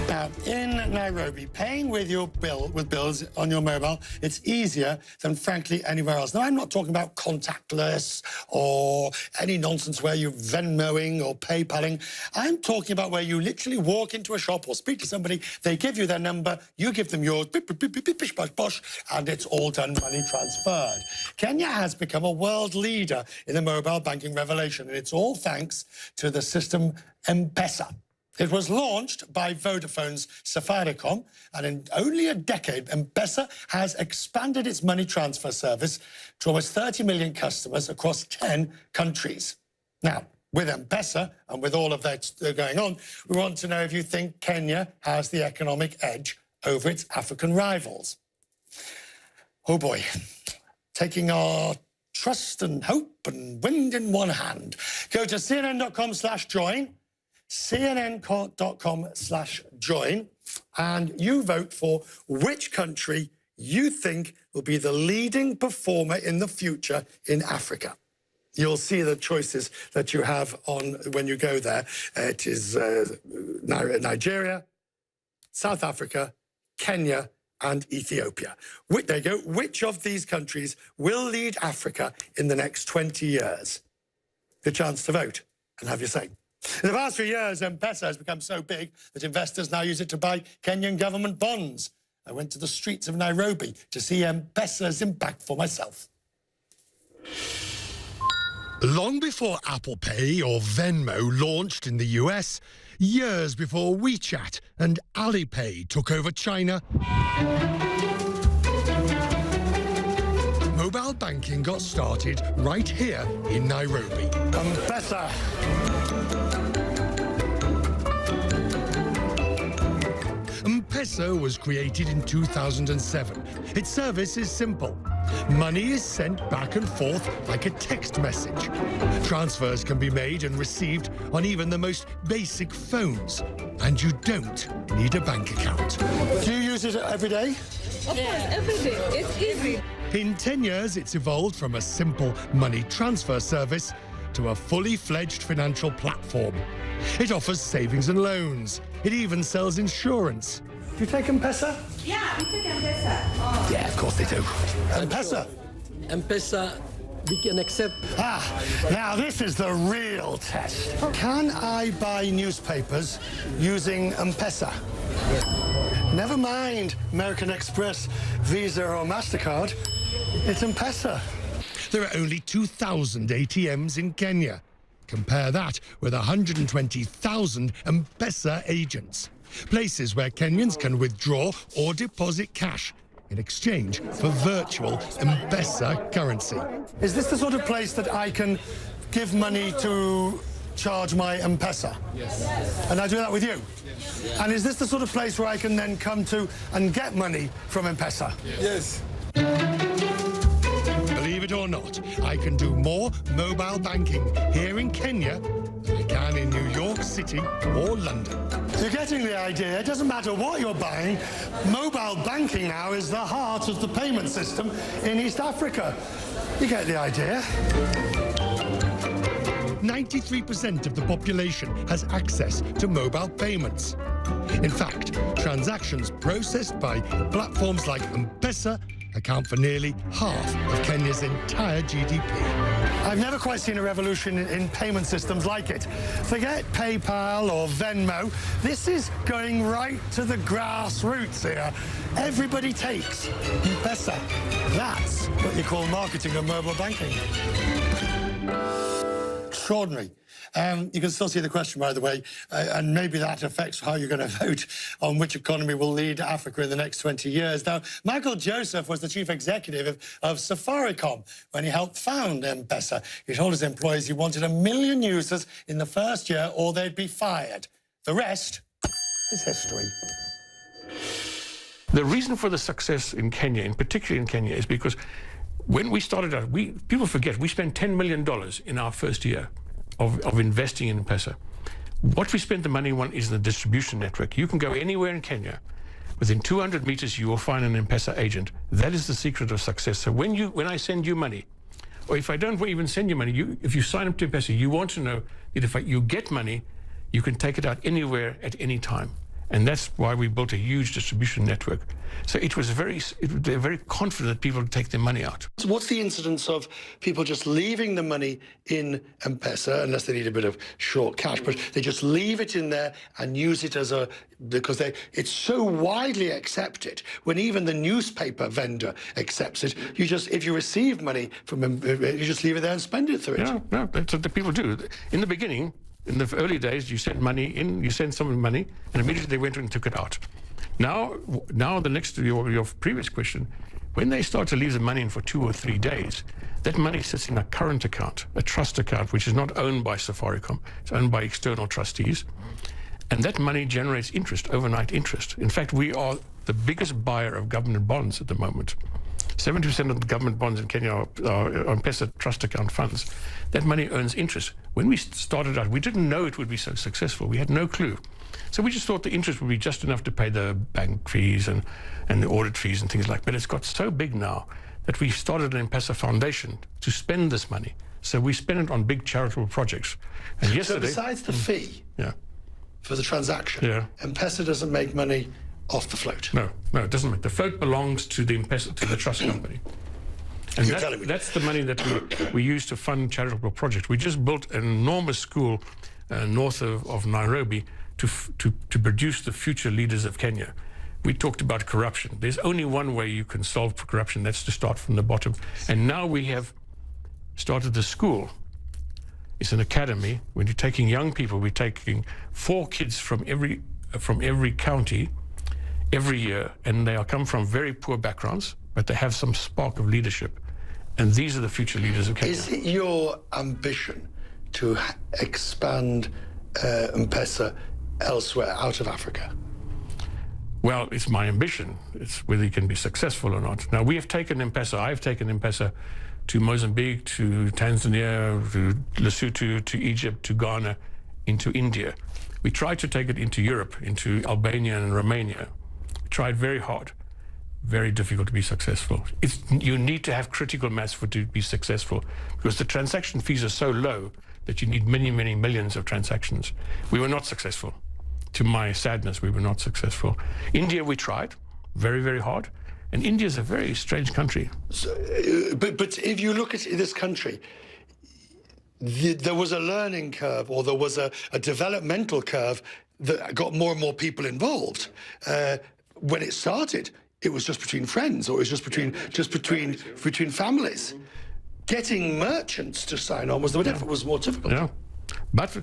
Now, in Nairobi, paying with bills on your mobile, it's easier than, frankly, anywhere else. Now, I'm not talking about contactless or any nonsense where you're Venmoing or PayPaling. I'm talking about where you literally walk into a shop or speak to somebody, they give you their number, you give them yours, beep, beep, beep, beep, beep, bish, bosh, bosh, and it's all done, money transferred. Kenya has become a world leader in the mobile banking revolution, and it's all thanks to the system M-Pesa. It was launched by Vodafone's Safaricom, and in only a decade, M-Pesa has expanded its money transfer service to almost 30 million customers across 10 countries. Now, with M-Pesa and with all of that going on, we want to know if you think Kenya has the economic edge over its African rivals. Oh boy, taking our trust and hope and wind in one hand. Go to cnn.com/join. cnn.com/join, and you vote for which country you think will be the leading performer in the future in Africa. You'll see the choices that you have on when you go there. It is Nigeria, South Africa, Kenya, and Ethiopia. There you go. Which of these countries will lead Africa in the next 20 years? Good chance to vote and have your say. In the past few years, M-Pesa has become so big that investors now use it to buy Kenyan government bonds. I went to the streets of Nairobi to see M-Pesa's impact for myself. Long before Apple Pay or Venmo launched in the US, years before WeChat and Alipay took over China, mobile banking got started right here in Nairobi. M-Pesa. M-Pesa was created in 2007. Its service is simple. Money is sent back and forth like a text message. Transfers can be made and received on even the most basic phones. And you don't need a bank account. Do you use it every day? Of course, every day. It's easy. In 10 years, it's evolved from a simple money transfer service to a fully fledged financial platform. It offers savings and loans. It even sells insurance. Do you take M-Pesa? Yeah, we take M-Pesa. Oh. Yeah, of course they do. M-Pesa? M-Pesa, we can accept. Now this is the real test. Can I buy newspapers using M-Pesa? Never mind American Express, Visa or MasterCard. It's M-Pesa. There are only 2,000 ATMs in Kenya. Compare that with 120,000 M-Pesa agents. Places where Kenyans can withdraw or deposit cash in exchange for virtual M-Pesa currency. Is this the sort of place that I can give money to charge my M-Pesa? Yes. And I do that with you? Yes. And is this the sort of place where I can then come to and get money from M-Pesa? Yes. Believe it or not, I can do more mobile banking here in Kenya than I can in New York City or London. You're getting the idea. It doesn't matter what you're buying. Mobile banking now is the heart of the payment system in East Africa. You get the idea. 93% of the population has access to mobile payments. In fact, transactions processed by platforms like M-Pesa account for nearly half of Kenya's entire GDP. I've never quite seen a revolution in payment systems like it. Forget PayPal or Venmo. This is going right to the grassroots here. Everybody takes M-Pesa. That's what you call marketing of mobile banking. Extraordinary. You can still see the question, by the way, and maybe that affects how you're going to vote on which economy will lead Africa in the next 20 years. Now, Michael Joseph was the chief executive of Safaricom when he helped found M-Pesa. He told his employees he wanted 1 million users in the first year or they'd be fired. The rest is history. The reason for the success in Kenya, in particular in Kenya, is because when we started out, people forget, we spent $10 million in our first year of investing in M-Pesa. What we spent the money on is the distribution network. You can go anywhere in Kenya. Within 200 meters, you will find an M-Pesa agent. That is the secret of success. So when I send you money, or if I don't even send you money, if you sign up to M-Pesa, you want to know that if you get money, you can take it out anywhere at any time. And that's why we built a huge distribution network. So they're very confident that people take their money out. So what's the incidence of people just leaving the money in M-Pesa, unless they need a bit of short cash, but they just leave it in there and use it as because it's so widely accepted, when even the newspaper vendor accepts it, if you receive money from them, you just leave it there and spend it through it. Yeah, no, that's what the people do. In the beginning, in the early days, you sent money in, you sent someone money, and immediately they went and took it out. Now the next to your previous question, when they start to leave the money in for 2 or 3 days, that money sits in a current account, a trust account, which is not owned by Safaricom. It's owned by external trustees. And that money generates interest, overnight interest. In fact, we are the biggest buyer of government bonds at the moment. 70% of the government bonds in Kenya are M-Pesa trust account funds. That money earns interest. When we started out, we didn't know it would be so successful. We had no clue. So we just thought the interest would be just enough to pay the bank fees and the audit fees and things like that. But it's got so big now that we started an M-Pesa foundation to spend this money. So we spend it on big charitable projects. And yesterday, so besides the fee for the transaction, M-Pesa doesn't make money off the float? No, it doesn't make. The float belongs to the M-Pesa, to the trust company. And that's the money that we use to fund charitable projects. We just built an enormous school north of Nairobi to produce the future leaders of Kenya. We talked about corruption. There's only one way you can solve corruption, that's to start from the bottom. And now we have started the school. It's an academy. When you're taking young people, we're taking 4 kids from every county every year, and they come from very poor backgrounds, but they have some spark of leadership. And these are the future leaders of Kenya. Is it your ambition to expand M-Pesa elsewhere, out of Africa? Well, it's my ambition. It's whether you can be successful or not. Now, I've taken M-Pesa to Mozambique, to Tanzania, to Lesotho, to Egypt, to Ghana, into India. We tried to take it into Europe, into Albania and Romania. We tried very hard. Very difficult to be successful. You need to have critical mass to be successful, because the transaction fees are so low that you need many, many millions of transactions. We were not successful. To my sadness, we were not successful. India, we tried very, very hard. And India is a very strange country. So, but if you look at this country, there was a learning curve, or there was a developmental curve that got more and more people involved. When it started, it was just between friends, or it was just between families. Getting merchants to sign on was more difficult. Yeah, but